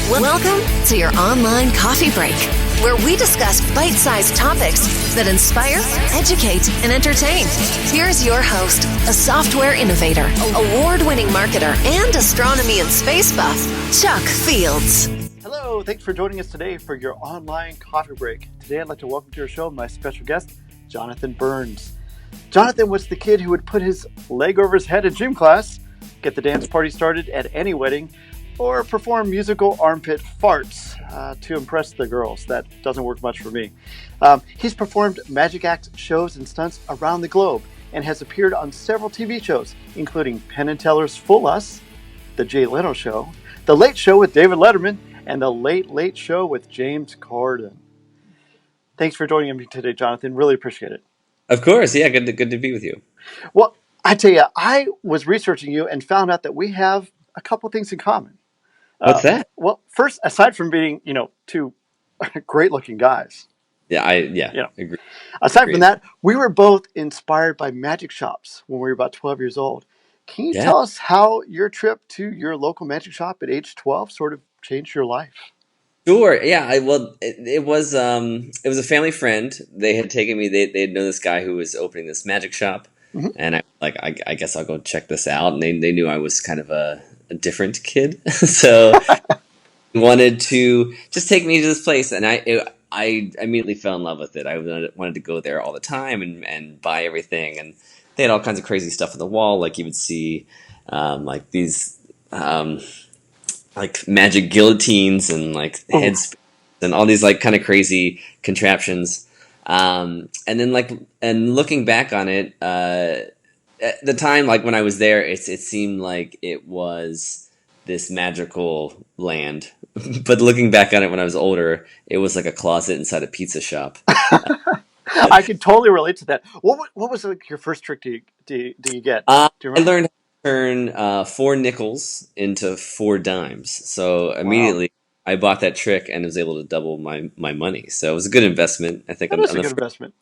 Welcome to your online coffee break, where we discuss bite-sized topics that inspire, educate, and entertain. Here's your host, a software innovator, award-winning marketer, and astronomy and space buff, Chuck Fields. Hello, thanks for joining us today for your online coffee break. Today I'd like to welcome to our show my special guest, Jonathan Burns. Jonathan was the kid who would put his leg over his head in gym class, get the dance party started at any wedding, or perform musical armpit farts to impress the girls. That doesn't work much for me. He's performed magic act shows and stunts around the globe and has appeared on several TV shows, including Penn and Teller's Full Us, The Jay Leno Show, The Late Show with David Letterman, and The Late Late Show with James Corden. Thanks for joining me today, Jonathan. Really appreciate it. Of course. Yeah, good to be with you. Well, I tell you, I was researching you and found out that we have a couple things in common. What's that? Well, first, aside from being, two great-looking guys. Yeah, agree. Aside from that, we were both inspired by magic shops when we were about 12 years old. Can you tell us how your trip to your local magic shop at age 12 sort of changed your life? Sure. Yeah. It was a family friend. They had taken me. They know this guy who was opening this magic shop, and I guess I'll go check this out. And they knew I was kind of a different kid, so he wanted to just take me to this place, and I immediately fell in love with it. I wanted to go there all the time and buy everything, and they had all kinds of crazy stuff on the wall. Like you would see, like these like magic guillotines and like heads and all these like kind of crazy contraptions. And then and looking back on it, at the time, like when I was there, it seemed like it was this magical land. But looking back on it when I was older, it was like a closet inside a pizza shop. I can totally relate to that. What was like your first trick do you get? Do you remember? I learned how to turn 4 nickels into 4 dimes. So immediately I bought that trick and was able to double my money. So it was a good investment, I think. That is a good investment.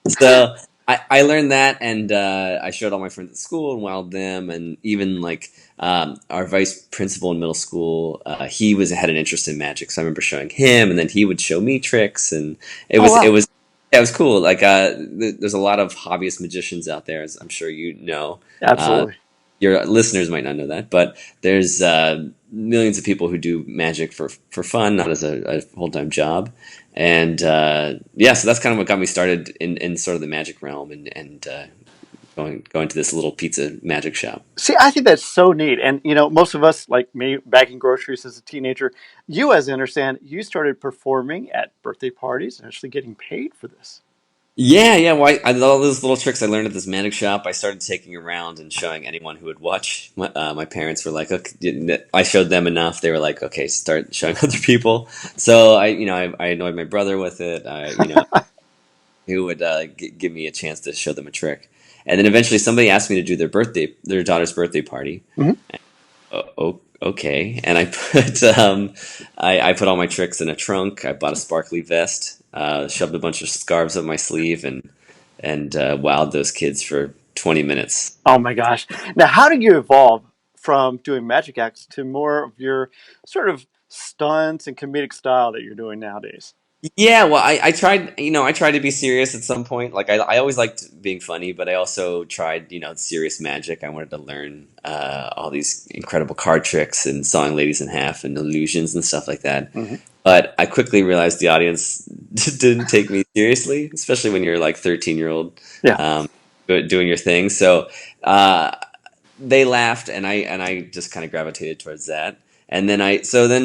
So I learned that, and I showed all my friends at school and wowed them, and even like our vice principal in middle school, he had an interest in magic, so I remember showing him, and then he would show me tricks, and it was cool. Like there's a lot of hobbyist magicians out there, as I'm sure you know. Absolutely. Your listeners might not know that, but there's millions of people who do magic for fun, not as a full-time job. And so that's kind of what got me started in sort of the magic realm and going to this little pizza magic shop. See, I think that's so neat. And, most of us, like me, bagging groceries as a teenager, you, as I understand, you started performing at birthday parties and actually getting paid for this. Yeah. Well, all those little tricks I learned at this magic shop, I started taking around and showing anyone who would watch. My parents were like, okay, I showed them enough. They were like, okay, start showing other people. So I annoyed my brother with it. He would give me a chance to show them a trick. And then eventually somebody asked me to do their daughter's birthday party. Okay. And I put I put all my tricks in a trunk. I bought a sparkly vest. Shoved a bunch of scarves up my sleeve and wowed those kids for 20 minutes. Oh my gosh. Now, how did you evolve from doing magic acts to more of your sort of stunts and comedic style that you're doing nowadays? Yeah, well, I tried, I tried to be serious at some point. Like I always liked being funny, but I also tried, serious magic. I wanted to learn all these incredible card tricks and sawing ladies in half and illusions and stuff like that. But I quickly realized the audience didn't take me seriously, especially when you're like 13-year-old doing your thing. So they laughed, and I just kind of gravitated towards that. And then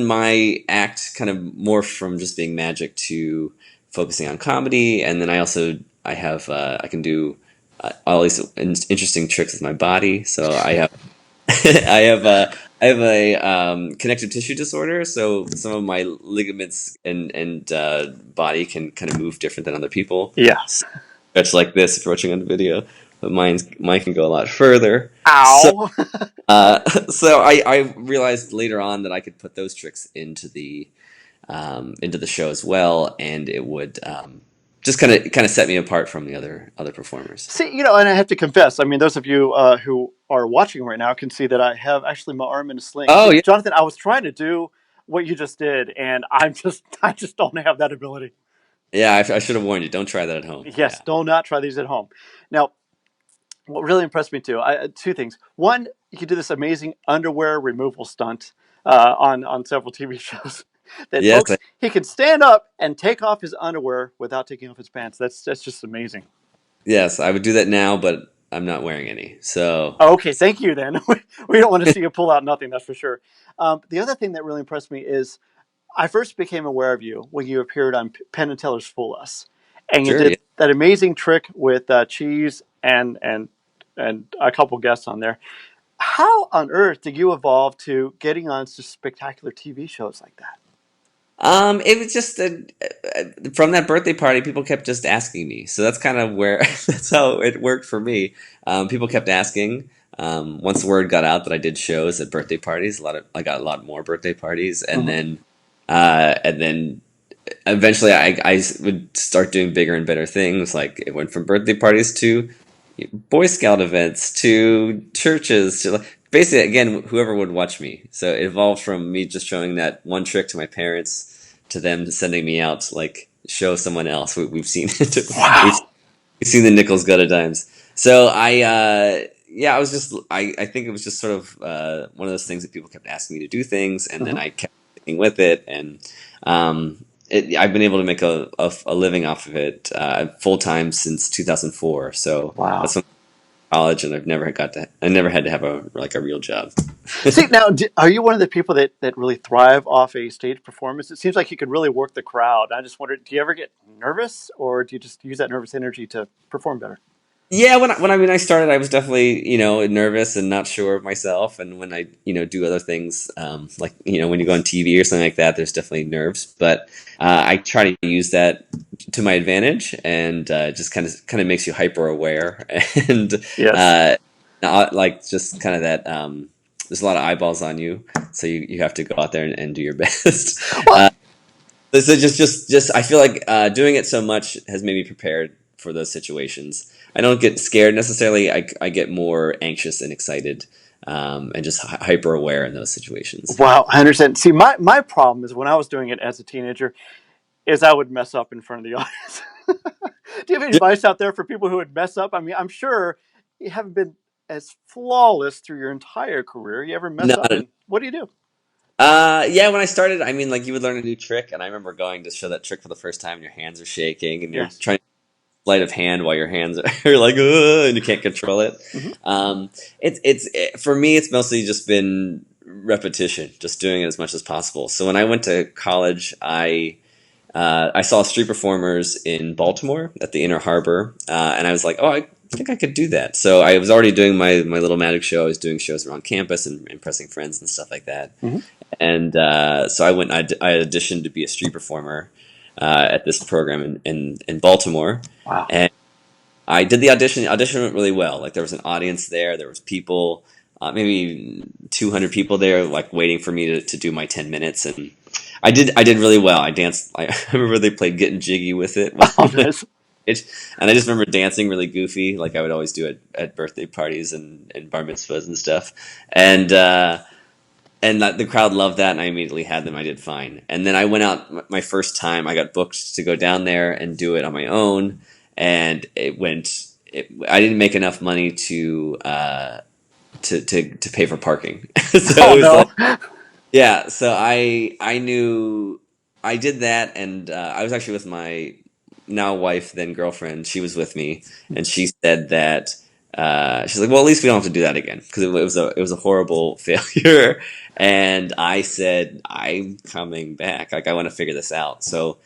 my act kind of morphed from just being magic to focusing on comedy. And then I can do all these interesting tricks with my body. So I have I have a connective tissue disorder. So some of my ligaments and body can kind of move different than other people. Yeah. Stretch like this if you're watching on the video. But mine can go a lot further. Ow! So I realized later on that I could put those tricks into the show as well, and it would just kind of set me apart from the other performers. See, and I have to confess, I mean, those of you who are watching right now can see that I have actually my arm in a sling. Oh, yeah. Jonathan, I was trying to do what you just did, and I just don't have that ability. Yeah, I should have warned you. Don't try that at home. Yes, Yeah. do not try these at home. Now, what really impressed me too, two things. One, you do this amazing underwear removal stunt on several TV shows. That Yes, folks, he can stand up and take off his underwear without taking off his pants. That's just amazing. yes, I would do that now, but I'm not wearing any. So, Okay, thank you. Then we don't want to see you pull out nothing. That's for sure. The other thing that really impressed me is I first became aware of you when you appeared on Penn and Teller's Fool Us, and you sure. Yeah. did that amazing trick with Cheese and a couple guests on there. How on earth did you evolve to getting on such spectacular TV shows like that? It was just from that birthday party, people kept just asking me. So that's kind of where that's how it worked for me. People kept asking. Once the word got out that I did shows at birthday parties, I got a lot more birthday parties, and then eventually I would start doing bigger and better things. Like it went from birthday parties to Boy Scout events to churches to basically again whoever would watch me. So it evolved from me just showing that one trick to my parents to them sending me out to like show someone else. We've seen it. we've, Wow. we've seen the nickels go to dimes. So I was just I think it was just sort of one of those things that people kept asking me to do things, and then Mhm. I kept sticking with it, and I've been able to make a living off of it full time since 2004. So Wow. that's when I was in college, and I never had to have a real job. See, now, are you one of the people that really thrive off a stage performance? It seems like you could really work the crowd. I just wondered, do you ever get nervous, or do you just use that nervous energy to perform better? Yeah, when I started, I was definitely nervous and not sure of myself. And when I do other things, like when you go on TV or something like that, there's definitely nerves. But I try to use that to my advantage, and just kind of makes you hyper aware, and Yes. uh, like just kind of that. There's a lot of eyeballs on you, so you have to go out there and do your best. Well, So just I feel like doing it so much has made me prepared for those situations. I don't get scared necessarily. I get more anxious and excited, and just hyper aware in those situations. wow, I understand. See, my problem is when I was doing it as a teenager, is I would mess up in front of the audience. Do you have any Yeah. advice out there for people who would mess up? I mean, I'm sure you haven't been as flawless through your entire career. You ever mess up, No, and what do you do? yeah. When I started, I mean, like you would learn a new trick, and I remember going to show that trick for the first time, and your hands are shaking, and you're Yes. trying sleight of hand while your hands are like, "Ugh," and you can't control it. Hmm. For me, it's mostly just been repetition, just doing it as much as possible. So when I went to college, I saw street performers in Baltimore at the Inner Harbor, and I was like, oh, I think I could do that. So I was already doing my little magic show. I was doing shows around campus and impressing friends and stuff like that. Hmm. And so I went. I auditioned to be a street performer at this program in Baltimore, Wow. and I did the audition. The audition went really well. Like there was an audience there. There was people, maybe 200 people there, like waiting for me to do my 10 minutes, and I did really well. I danced. I remember they played "Getting Jiggy" with it, Oh, nice. and I just remember dancing really goofy, like I would always do at birthday parties and bar mitzvahs and stuff. And the crowd loved that, and I immediately had them. I did fine, and then I went out my first time. I got booked to go down there and do it on my own, and it went. I didn't make enough money to pay for parking, so Oh it was like. no. Yeah, so I knew I did that, and I was actually with my now wife, then girlfriend. She was with me, and she said that she's like, "Well, at least we don't have to do that again," because it was a horrible failure. And I said, "I'm coming back. Like I want to figure this out." So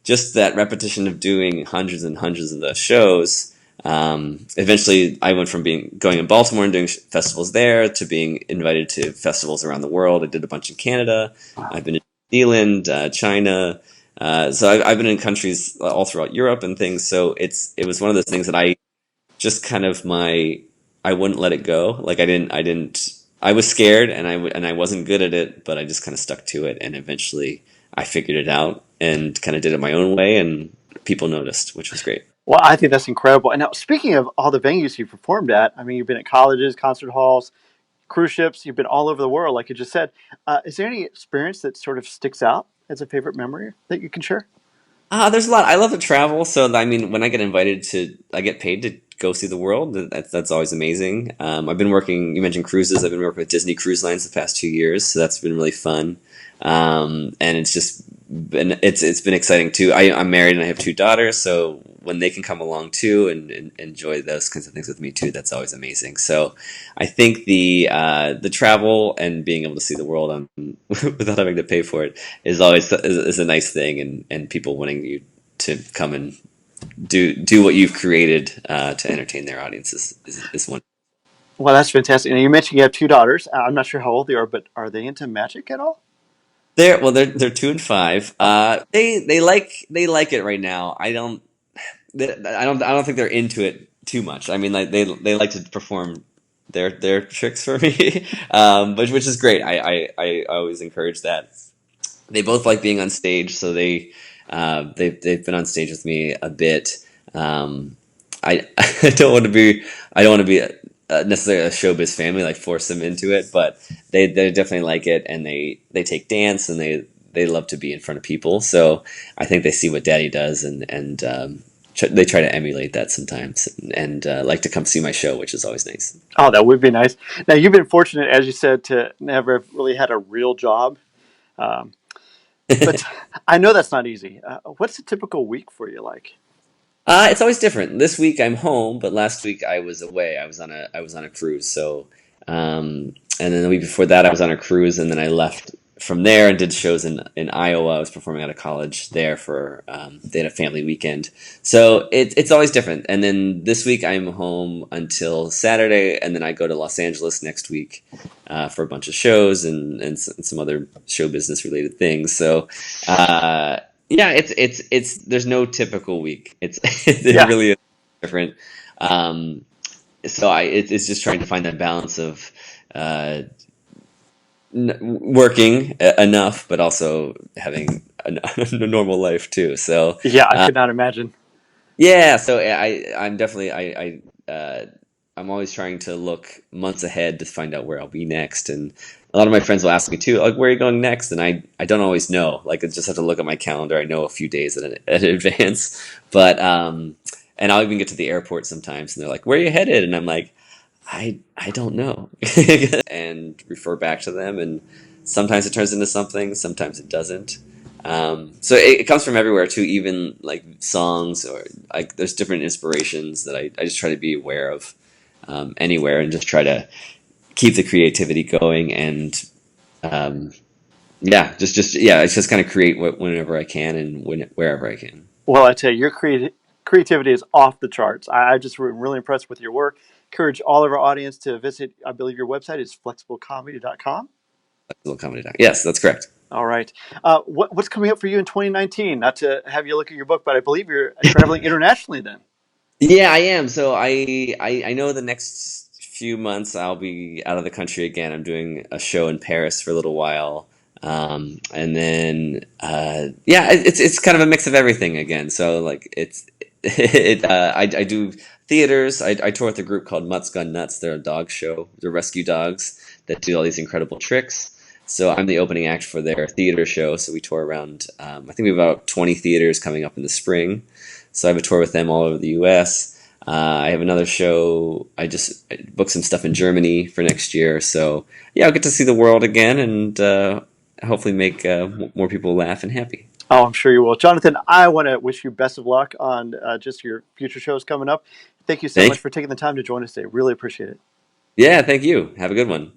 just that repetition of doing hundreds and hundreds of those shows. Eventually, I went from going in Baltimore and doing festivals there to being invited to festivals around the world. I did a bunch in Canada. I've been in New Zealand, China. So I've been in countries all throughout Europe and things. So it was one of those things that I just kind of I wouldn't let it go. Like I was scared and I wasn't good at it, but I just kind of stuck to it, and eventually I figured it out and kind of did it my own way, and people noticed, which was great. Well, I think that's incredible. And now, speaking of all the venues you performed at, I mean, you've been at colleges, concert halls. cruise ships. You've been all over the world, like you just said. Is there any experience that sort of sticks out as a favorite memory that you can share? There's a lot. I love to travel, so I mean, when I get invited I get paid to go see the world. That's always amazing. I've been working. You mentioned cruises. I've been working with Disney Cruise Lines the past 2 years, so that's been really fun. And it's been exciting too. I'm married and I have two daughters, so when they can come along too and enjoy those kinds of things with me too, that's always amazing. So I think the travel and being able to see the world without having to pay for it is always is a nice thing, and people wanting you to come and do what you've created to entertain their audiences is one. Well, that's fantastic. And you mentioned you have two daughters. I'm not sure how old they are, but are they into magic at all? They're 2 and 5. They like it right now. I don't think they're into it too much. I mean, like they like to perform their tricks for me, which is great. I always encourage that. They both like being on stage, so they've been on stage with me a bit. I I don't want to be necessarily a showbiz family, like force them into it, but they definitely like it, and they take dance, and they love to be in front of people. So I think they see what Daddy does, and they try to emulate that sometimes, and like to come see my show, which is always nice. Oh, that would be nice. Now, you've been fortunate, as you said, to never have really had a real job. Um, but I know that's not easy. What's a typical week for you like? It's always different. This week I'm home, but last week I was away. I was on a cruise. So, and then the week before that I was on a cruise, and then I left from there and did shows in Iowa. I was performing at a college there for they had a family weekend. So it's always different. And then this week I'm home until Saturday, and then I go to Los Angeles next week for a bunch of shows and some other show business related things. So. Yeah, it's there's no typical week. It Yeah. really is different. So it's just trying to find that balance of uh, working enough, but also having a normal life too. So Yeah, I could not imagine. yeah, so I'm definitely I'm always trying to look months ahead to find out where I'll be next, and a lot of my friends will ask me too, like, where are you going next? And I don't always know. Like, I just have to look at my calendar. I know a few days in advance, but and I'll even get to the airport sometimes, and they're like, where are you headed? And I'm like, I don't know, and refer back to them, and sometimes it turns into something, sometimes it doesn't. So it comes from everywhere too, even like songs, or like there's different inspirations that I just try to be aware of anywhere, and just try to keep the creativity going, and it's just kind of create whenever I can and wherever I can. Well, I tell you, your creativity is off the charts. I just really impressed with your work. Encourage all of our audience to visit, I believe your website is flexiblecomedy.com. Little comedy doc. Yes, that's correct. All right. What's coming up for you in 2019? Not to have you look at your book, but I believe you're traveling internationally then. Yeah, I am. So I know the next few months I'll be out of the country again. I'm doing a show in Paris for a little while. And then it's kind of a mix of everything again. So like I do theaters. I tour with a group called Mutts Gun Nuts. They're a dog show. They're rescue dogs that do all these incredible tricks. So I'm the opening act for their theater show. So we tour around. I think we have about 20 theaters coming up in the spring. So I have a tour with them all over the U.S. I have another show. I booked some stuff in Germany for next year. So yeah, I'll get to see the world again, and hopefully make more people laugh and happy. Oh, I'm sure you will. Jonathan, I want to wish you best of luck on just your future shows coming up. Thank you so much for taking the time to join us today. Really appreciate it. Yeah, thank you. Have a good one.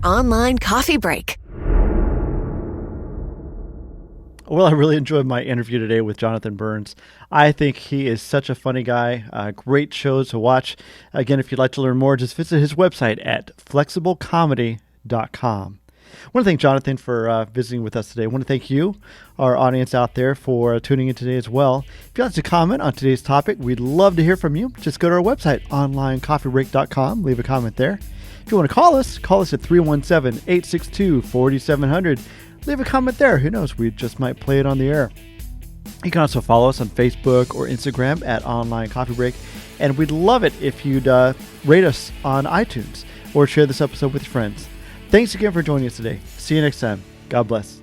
Online coffee break. Well, I really enjoyed my interview today with Jonathan Burns. I think he is such a funny guy. Great shows to watch. Again, if you'd like to learn more, just visit his website at flexiblecomedy.com. I want to thank Jonathan for visiting with us today. I want to thank you, our audience out there, for tuning in today as well. If you'd like to comment on today's topic, we'd love to hear from you. Just go to our website, onlinecoffeebreak.com. Leave a comment there. If you want to call us at 317-862-4700. Leave a comment there. Who knows? We just might play it on the air. You can also follow us on Facebook or Instagram at Online Coffee Break. And we'd love it if you'd rate us on iTunes or share this episode with your friends. Thanks again for joining us today. See you next time. God bless.